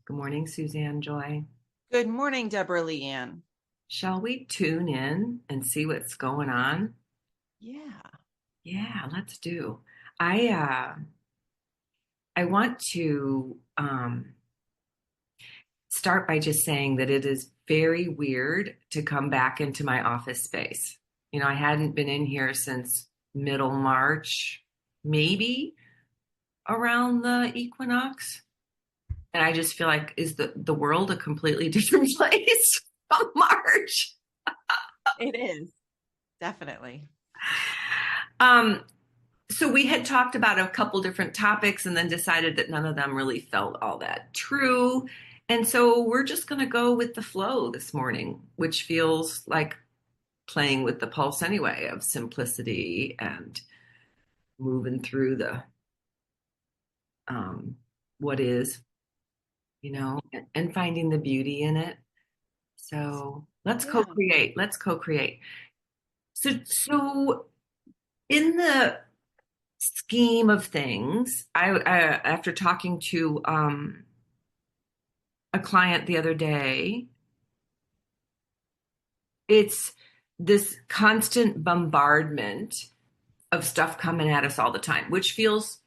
Good morning, Suzanne Joy. Good morning, Deborah Leanne. Shall we tune in and see what's going on? Yeah. Yeah, let's do. I want to start by just saying that it is very weird to come back into my office space. I hadn't been in here since middle March, maybe around the equinox. And I just feel like is the world a completely different place from March? It is. Definitely. Um, so we had talked about a couple different topics and then decided that none of them really felt all that true. And so we're just going to go with the flow this morning, which feels like playing with the pulse anyway of simplicity and moving through the um, what is, and finding the beauty in it. So let's Yeah. co-create. Let's co-create. So in the scheme of things, I after talking to a client the other day, it's this constant bombardment of stuff coming at us all the time, which feels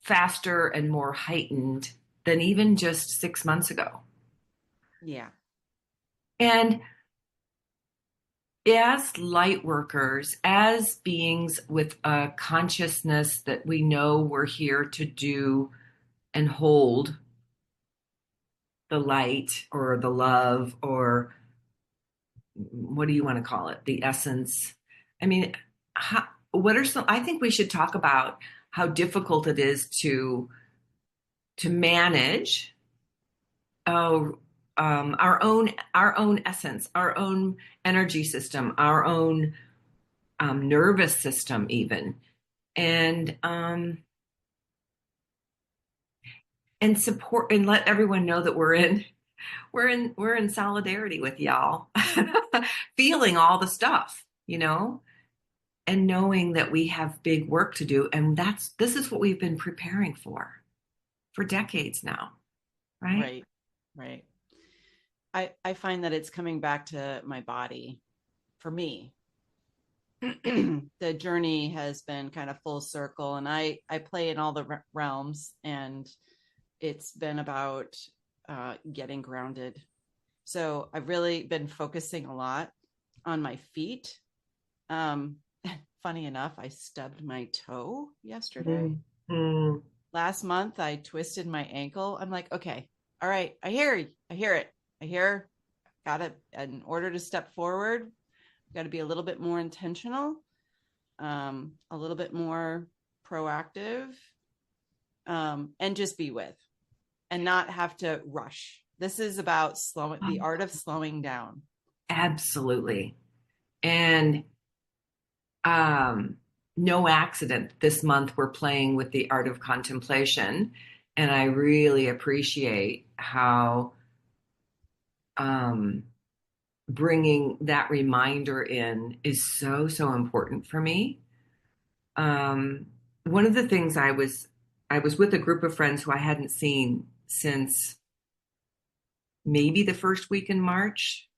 faster and more heightened than even just 6 months ago. Yeah. And as light workers, as beings with a consciousness that we know we're here to do and hold the light or the love or what do you want to call it? The essence. I mean, what are some? I think we should talk about how difficult it is to manage uh, our own essence, our own energy system, our own nervous system, even, and and support and let everyone know that we're in solidarity with y'all, feeling all the stuff, and knowing that we have big work to do. And this is what we've been preparing for decades now, right? Right. Right. I find that it's coming back to my body for me. The journey has been kind of full circle, and I play in all the realms, and it's been about getting grounded. So I've really been focusing a lot on my feet. Um, Funny enough, I stubbed my toe yesterday. Mm, mm, Last month, I twisted my ankle. I'm like, okay, all right, I hear you. I hear it. I hear, got it. In order to step forward, got to be a little bit more intentional, a little bit more proactive, and just be with and not have to rush. This is about slowing, the art of slowing down. absolutely. And um, no accident. This month we're playing with the art of contemplation, and I really appreciate how um, bringing that reminder in is so important for me. Um, One of the things I was with a group of friends who I hadn't seen since maybe the first week in March.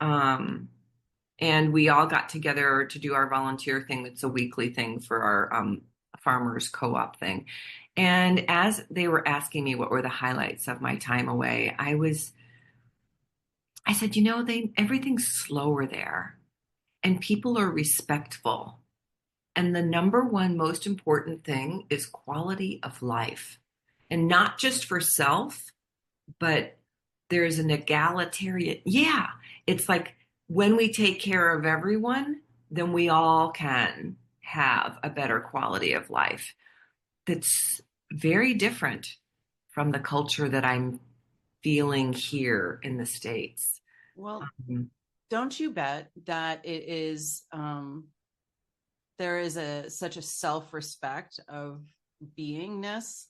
Um, and we all got together to do our volunteer thing. It's a weekly thing for our farmers co-op thing. And as they were asking me what were the highlights of my time away, I said, everything's slower there and people are respectful. And the number one most important thing is quality of life. And not just for self, but there's an egalitarian. Yeah, it's like when we take care of everyone, then we all can have a better quality of life. That's very different from the culture that I'm feeling here in the States. Well, Um, don't you bet that it is there is a such a self-respect of beingness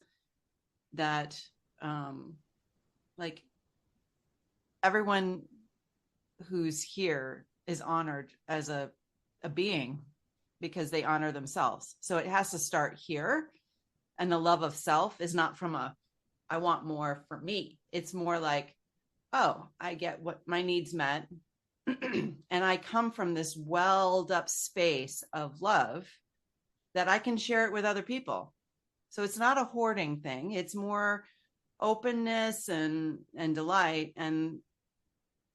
that like everyone who's here is honored as a being because they honor themselves. So it has to start here. And the love of self is not from a I want more for me. It's more like, oh, I get what my needs met. And I come from this welled up space of love that I can share it with other people. So it's not a hoarding thing. It's more openness and delight and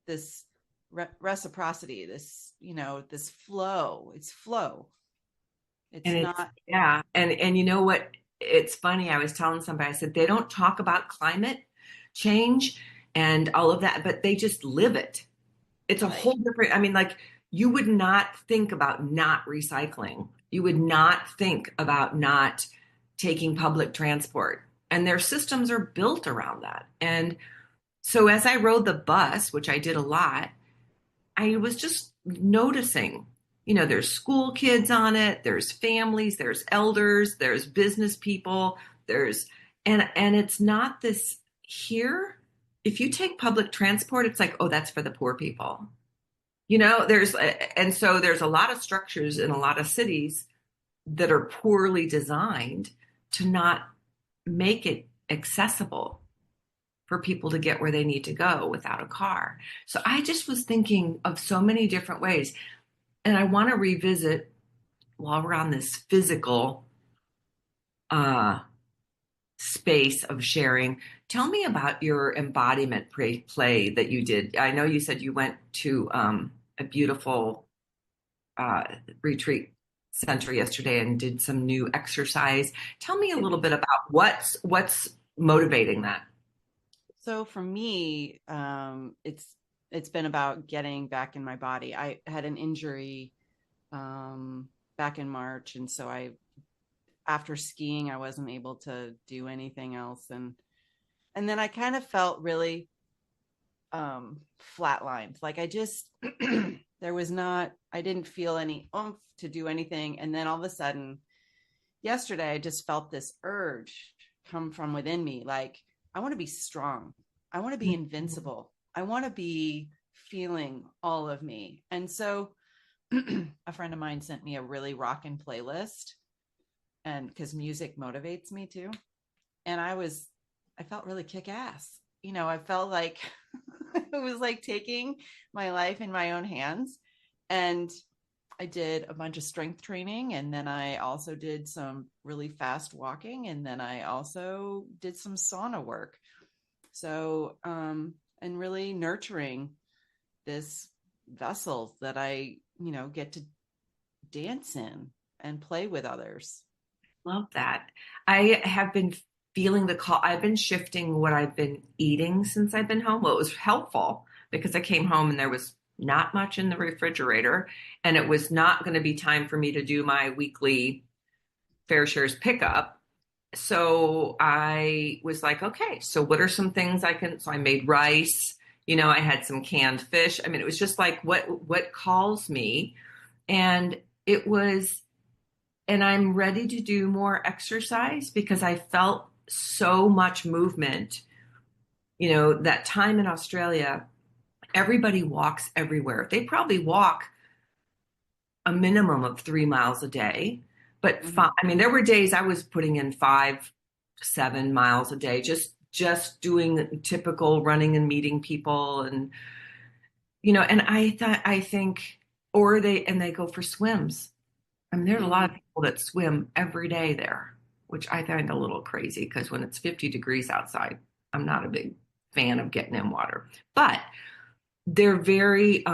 this reciprocity, this, this flow. It's flow. It's And it's, not yeah. And you know what? It's funny. I was telling somebody, I said, they don't talk about climate change and all of that, but they just live it. It's a right. whole different, I mean, like you would not think about not recycling. You would not think about not taking public transport. And their systems are built around that. And so as I rode the bus, which I did a lot, I was just noticing, there's school kids on it, there's families, there's elders, there's business people, there's and it's not this here. If you take public transport, it's like, oh, that's for the poor people. There's and so there's a lot of structures in a lot of cities that are poorly designed to not make it accessible for people to get where they need to go without a car. So I just was thinking of so many different ways. And I want to revisit while we're on this physical uh, space of sharing. Tell me about your embodiment play that you did. I know you said you went to a beautiful uh, retreat center yesterday and did some new exercise. Tell me a little bit about what's motivating that. So for me, it's been about getting back in my body. I had an injury back in March, and so I, after skiing, I wasn't able to do anything else, and then I kind of felt really flatlined. Like I just there was not, I didn't feel any oomph to do anything, and then all of a sudden, yesterday, I just felt this urge come from within me, like I want to be strong. I want to be invincible. I want to be feeling all of me. And so a friend of mine sent me a really rockin' playlist, and because music motivates me too. And I felt really kick ass. I felt like it was like taking my life in my own hands. And I did a bunch of strength training, and then I also did some really fast walking, and then I also did some sauna work. So, and really nurturing this vessel that I, get to dance in and play with others. Love that. I have been feeling the call. I've been shifting what I've been eating since I've been home. Well, it was helpful because I came home and there was not much in the refrigerator, and it was not going to be time for me to do my weekly fair shares pickup. So I was like, okay, so what are some things I can? So I made rice. I had some canned fish. I mean, it was just like what calls me, and it was and I'm ready to do more exercise because I felt so much movement. That time in Australia, everybody walks everywhere. They probably walk a minimum of 3 miles a day. But Mm-hmm. I mean, there were days I was putting in 5, 7 miles a day, just doing typical running and meeting people, and I think, or they go for swims. I mean, there's a lot of Mm-hmm. people that swim every day there, which I find a little crazy because when it's 50 degrees outside, I'm not a big fan of getting in water. But they're very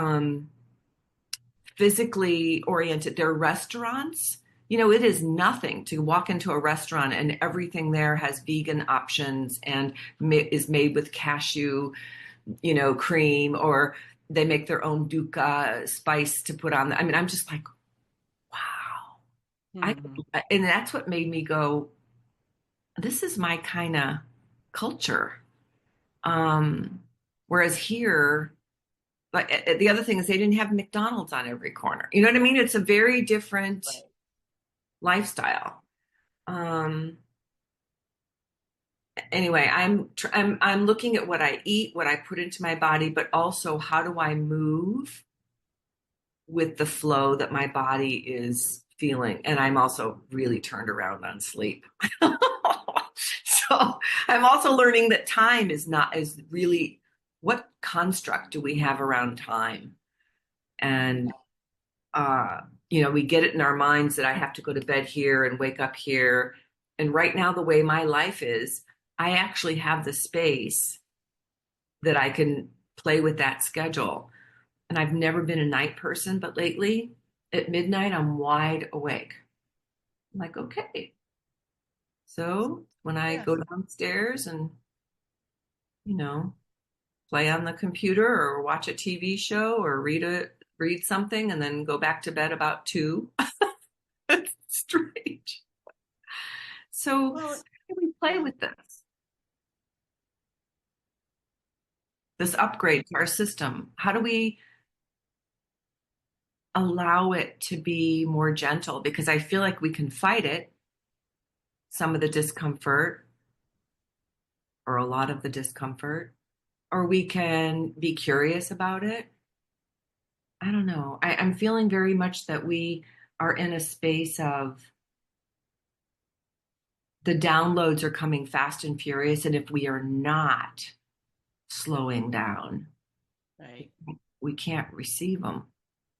physically oriented. They're restaurants. It is nothing to walk into a restaurant and everything there has vegan options and is made with cashew, cream, or they make their own dukkha spice to put on. I mean, I'm just like, wow. I Mm-hmm. and that's what made me go, this is my kind of culture. Um, Whereas here, but the other thing is they didn't have McDonald's on every corner. You know what I mean? It's a very different Right. lifestyle. Um, anyway, I'm looking at what I eat, what I put into my body, but also how do I move with the flow that my body is feeling. And I'm also really turned around on sleep. So I'm also learning that time is not is really what construct do we have around time? And uh, we get it in our minds that I have to go to bed here and wake up here. And right now, the way my life is, I actually have the space that I can play with that schedule. And I've never been a night person, but lately at midnight, I'm wide awake. I'm like, okay. So when I Yeah. go downstairs and, you know, play on the computer or watch a TV show or read something and then go back to bed about 2. It's strange. So how Well, do we play yeah. with this upgrade to our system? How do we allow it to be more gentle? Because I feel like we can fight it, some of the discomfort or a lot of the discomfort, or we can be curious about it. I don't know. I'm feeling very much that we are in a space of the downloads are coming fast and furious. And if we are not slowing down, Right. we can't receive them.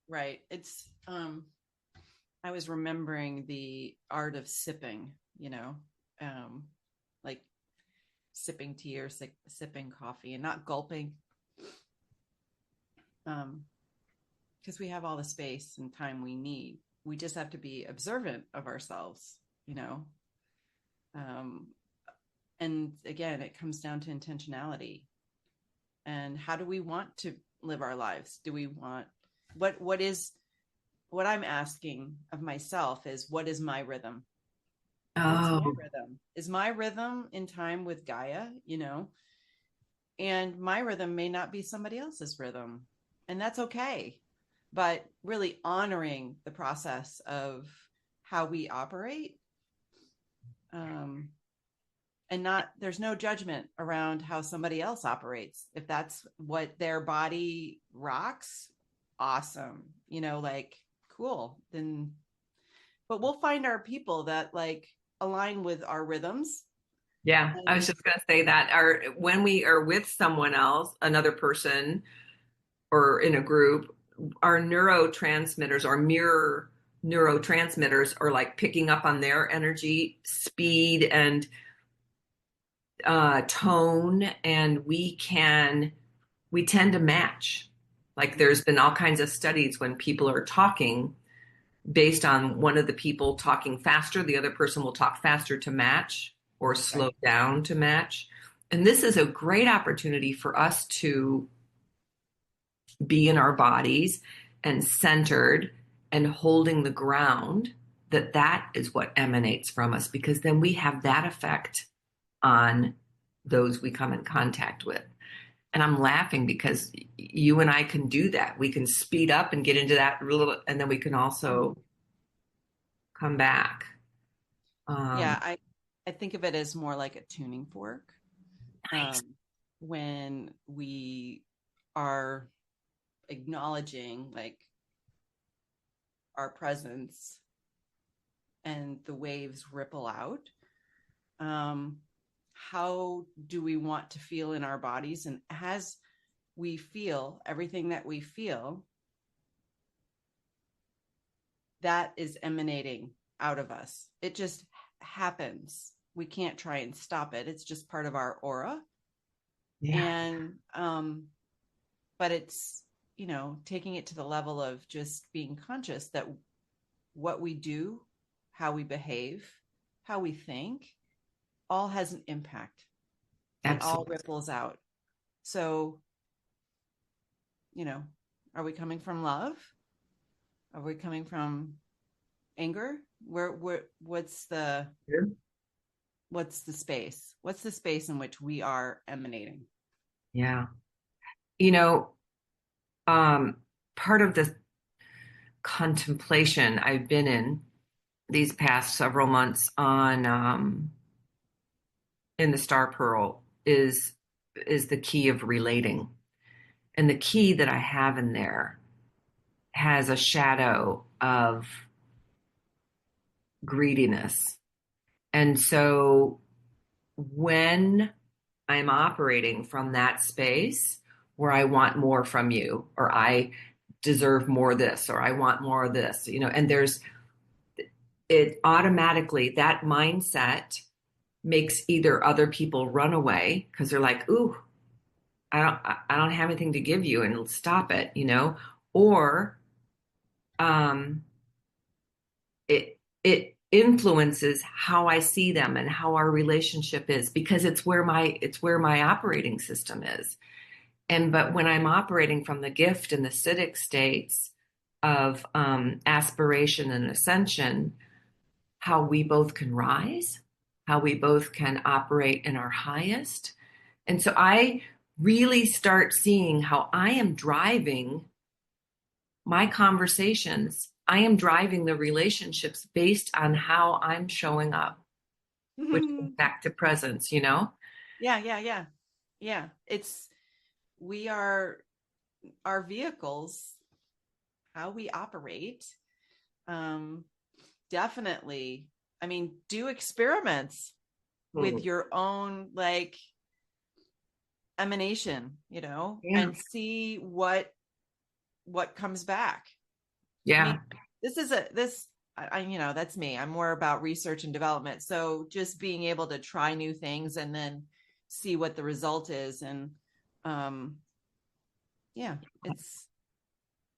Right. It's I was remembering the art of sipping, um like sipping tea or sipping coffee and not gulping. Because we have all the space and time we need. We just have to be observant of ourselves, you know. Um and again, it comes down to intentionality. And how do we want to live our lives? Do we want what is what I'm asking of myself is what is my rhythm? What's my Oh, rhythm? Is my rhythm in time with Gaia, And my rhythm may not be somebody else's rhythm. And that's okay. But really honoring the process of how we operate. Um, and not, there's no judgment around how somebody else operates. If that's what their body rocks, awesome. Like, cool. Then, but we'll find our people that like align with our rhythms. yeah. I was And just going to say that. Or when we are with someone else, another person, or in a group, our neurotransmitters, our mirror neurotransmitters, are like picking up on their energy, speed, and tone, and we tend to match. Like there's been all kinds of studies when people are talking based on one of the people talking faster, the other person will talk faster to match or slow right, down to match. And this is a great opportunity for us to be in our bodies and centered and holding the ground, that is what emanates from us, because then we have that effect on those we come in contact with. And I'm laughing because you and I can do that. We can speed up and get into that little, and then we can also mhm. come back. Yeah, Um, I think of it as more like a tuning fork. nice. When we are acknowledging like our presence and the waves ripple out, um, how do we want to feel in our bodies? And as we feel everything that we feel, that is emanating out of us. It just happens. We can't try and stop it. It's just part of our aura. Yeah, And but it's, taking it to the level of just being conscious that what we do, how we behave, how we think, all has an impact. It all absolutely. ripples out. So, you know, are we coming from love? Are we coming from anger? Where what's the space? What's the space in which we are emanating? Yeah. You know, um, part of the contemplation I've been in these past several months on in the Star Pearl is the key of relating. And the key that I have in there has a shadow of greediness. And so when I'm operating from that space where I want more from you, or I deserve more of this, or I want more of this, and there's it automatically, that mindset makes either other people run away because they're like, ooh, I don't have anything to give you and stop it, or um it influences how I see them and how our relationship is because it's where my operating system is. But when I'm operating from the gift and the acidic states of aspiration and ascension, how we both can rise, how we both can operate in our highest. And so I really start seeing how I am driving my conversations. I am driving the relationships based on how I'm showing up, which is back to presence. Yeah, yeah, yeah. Yeah. It's we are our vehicles, how we operate. Um, definitely. I mean, do experiments with Mm. your own like emanation, Yeah. and see what comes back. I mean, Yeah. this is a this I that's me. I'm more about research and development. So just being able to try new things and then see what the result is. And um yeah, it's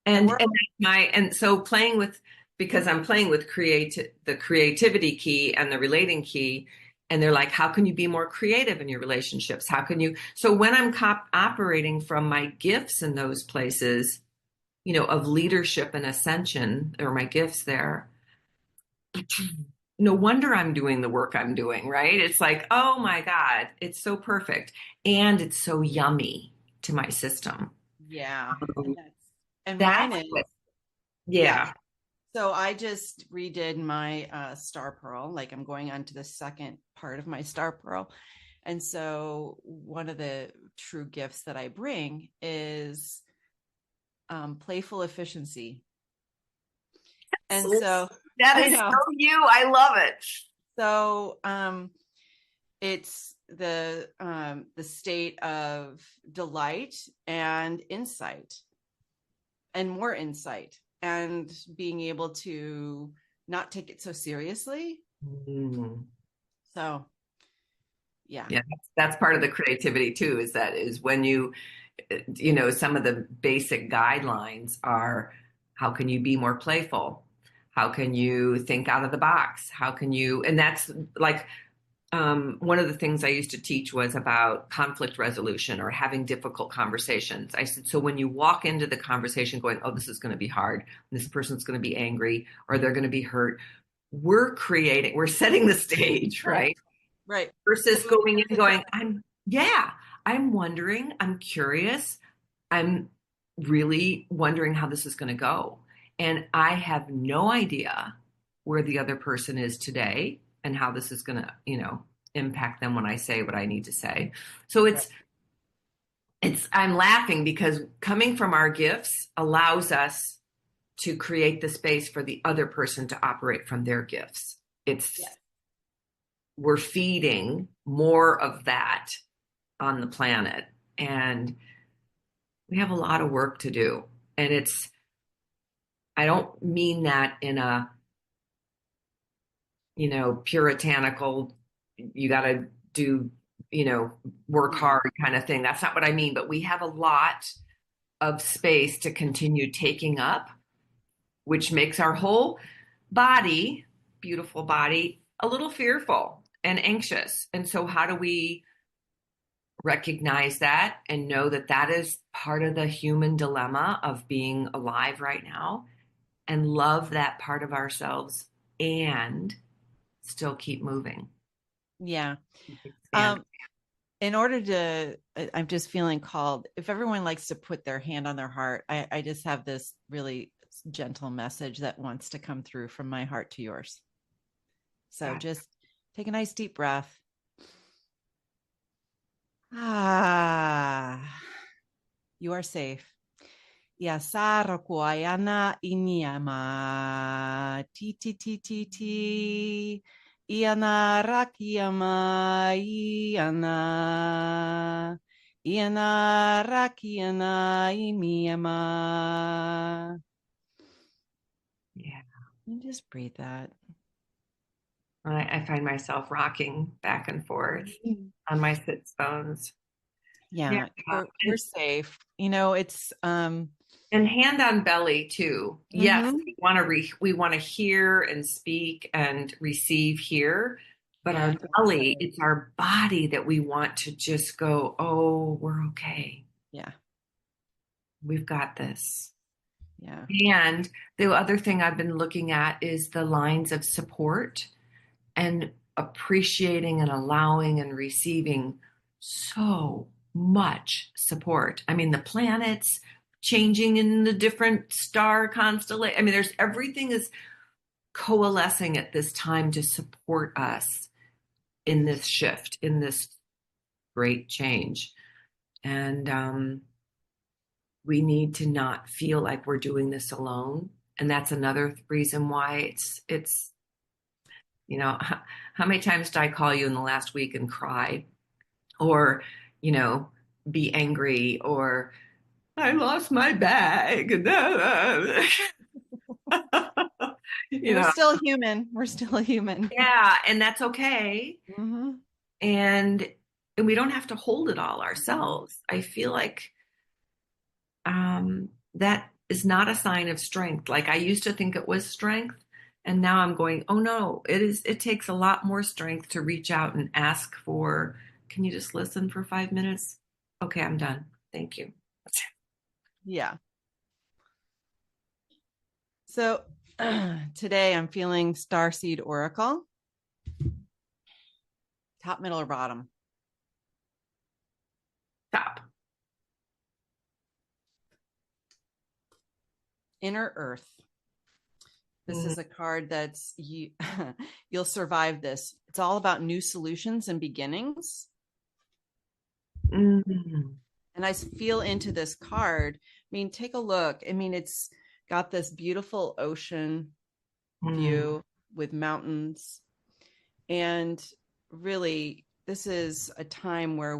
the And world. and so playing with, because I'm playing with the creativity key and the relating key, and they're like, how can you be more creative in your relationships? How can you? So when I'm operating from my gifts in those places, of leadership and ascension, or my gifts there, no wonder I'm doing the work I'm doing, right? It's like, oh my God, it's so perfect. And it's so yummy to my system. Yeah. Um, And mine that's is, what, yeah. yeah. So I just redid my star pearl. Like I'm going on to the second part of my star pearl. And so one of the true gifts that I bring is playful efficiency. And So so that I is know. so you. I love it. So it's the state of delight and insight and more insight and being able to not take it so seriously. Mm. So yeah. Yeah, that's part of the creativity too, is when some of the basic guidelines are, how can you be more playful? How can you think out of the box? And that's like, one of the things I used to teach was about conflict resolution or having difficult conversations. I said, so when you walk into the conversation going, oh, this is going to be hard, this person's going to be angry, or they're going to be hurt, we're setting the stage, Right. right? Right. Versus going in going, I'm wondering, I'm curious, I'm really wondering how this is going to go. And I have no idea where the other person is today and how this is going to, impact them when I say what I need to say. So Right. I'm laughing because coming from our gifts allows us to create the space for the other person to operate from their gifts. Yes. We're feeding more of that on the planet, and we have a lot of work to do. And I don't mean that in a, puritanical, you got to do, work Mm-mm. hard kind of thing. That's not what I mean, but we have a lot of space to continue taking up, which makes our whole body, beautiful body, a little fearful and anxious. And so how do we recognize that and know that that is part of the human dilemma of being alive right now, and love that part of ourselves and still keep moving, Yeah. expand. Um, in order to, I'm just feeling called. If everyone likes to put their hand on their heart, I just have this really gentle message that wants to come through from my heart to yours. So God. just take a nice deep breath. Ah, you are safe. Yasara kuayana inyama. Ti ti ti ti ti. Iana Rakiyama Iana. Iana Rakiyana Imiyama. Yeah. And just breathe that. I find myself rocking back and forth on my sits bones. Yeah. Yeah, we're safe. You know, it's And hand on belly too. Yes, mhm. we want to hear and speak and receive here, but our Yeah, belly, it's our body that we want to just go, oh, we're okay. yeah, We've got this. yeah, And the other thing I've been looking at is the lines of support and appreciating and allowing and receiving so much support. I mean, the planets changing in the different star constellation. I mean, there's everything is coalescing at this time to support us in this shift, in this great change. And we need to not feel like we're doing this alone. And that's another reason why it's how many times did I call you in the last week and cry or, you know, be angry or I lost my bag. you we're know, still human. We're still human. yeah, and that's okay. Hmm. And we don't have to hold it all ourselves. I feel like that is not a sign of strength. Like I used to think it was strength. And now I'm going, oh no, it takes a lot more strength to reach out and ask for, can you just listen for 5 minutes? Okay, I'm done. Thank you. Yeah. So today I'm feeling Starseed Oracle, top, middle, or bottom. Stop. Inner Earth. This Mm-hmm. is a card that's you. You'll survive this. It's all about new solutions and beginnings. Mm-hmm. And I feel into this card. I mean, take a look. I mean, it's got this beautiful ocean view with mountains. And really, this is a time where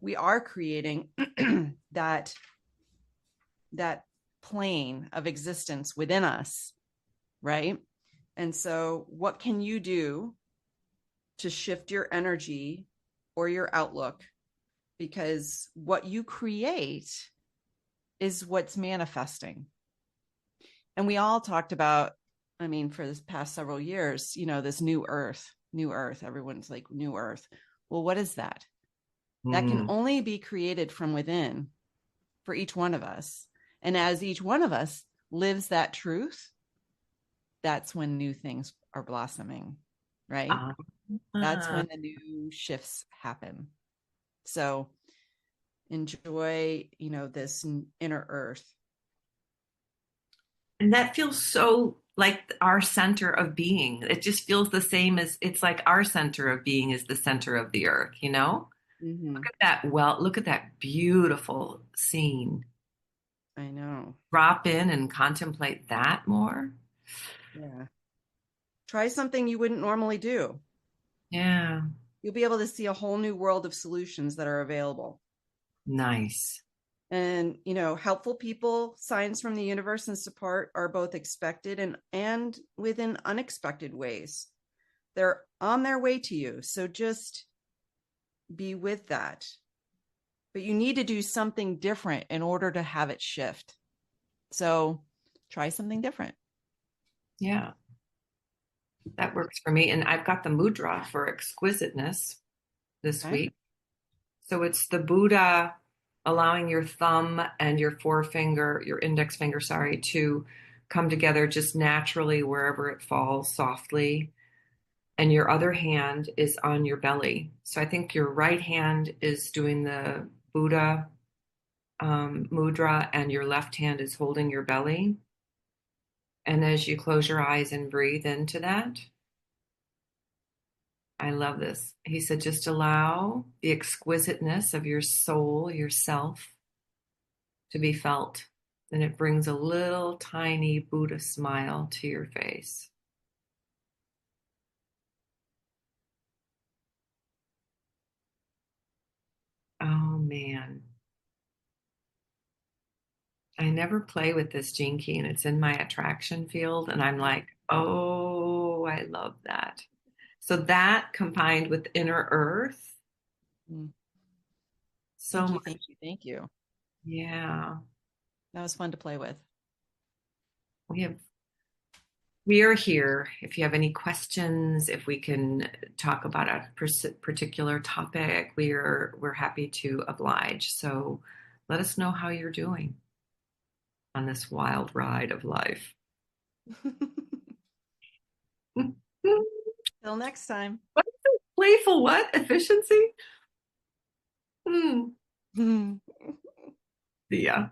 we are creating that that plane of existence within us, right? And so what can you do to shift your energy or your outlook? Because what you create is what's manifesting. And we all talked about, I mean, for this past several years, you know, this new earth. Everyone's like, new earth. Well, what is that? That can Mm-hmm. only be created from within for each one of us. And as each one of us lives that truth, that's when new things are blossoming, right? That's when the new shifts happen. So enjoy, you know, this inner earth. And that feels so like our center of being. It just feels the same as it's like our center of being is the center of the earth, you know? Look Mm-hmm. at that. Well, look at that beautiful scene. I know. Drop in and contemplate that more. Yeah. Try something you wouldn't normally do. Yeah. You'll be able to see a whole new world of solutions that are available. Nice. And, you know, helpful people, signs from the universe and support are both expected and within unexpected ways. They're on their way to you. So just be with that. But you need to do something different in order to have it shift. So try something different. Yeah. That works for me. And I've got the mudra for exquisiteness this Okay. week. So it's the Buddha allowing your thumb and your forefinger, your index finger, sorry, to come together just naturally wherever it falls softly. And your other hand is on your belly. So I think your right hand is doing the Buddha mudra, and your left hand is holding your belly. And as you close your eyes and breathe into that, I love this. He said, just allow the exquisiteness of your soul, yourself, to be felt. And it brings a little tiny Buddha smile to your face. I never play with this gene key and it's in my attraction field. And I'm like, oh, I love that. So that combined with inner earth, Mm. so Thank you, much. thank you, thank you. Yeah. That was fun to play with. We have We are here. If you have any questions, if we can talk about a particular topic, we're happy to oblige. So let us know how you're doing on this wild ride of life. Till next time. Playful what? Efficiency? Hmm. Bye. Yeah.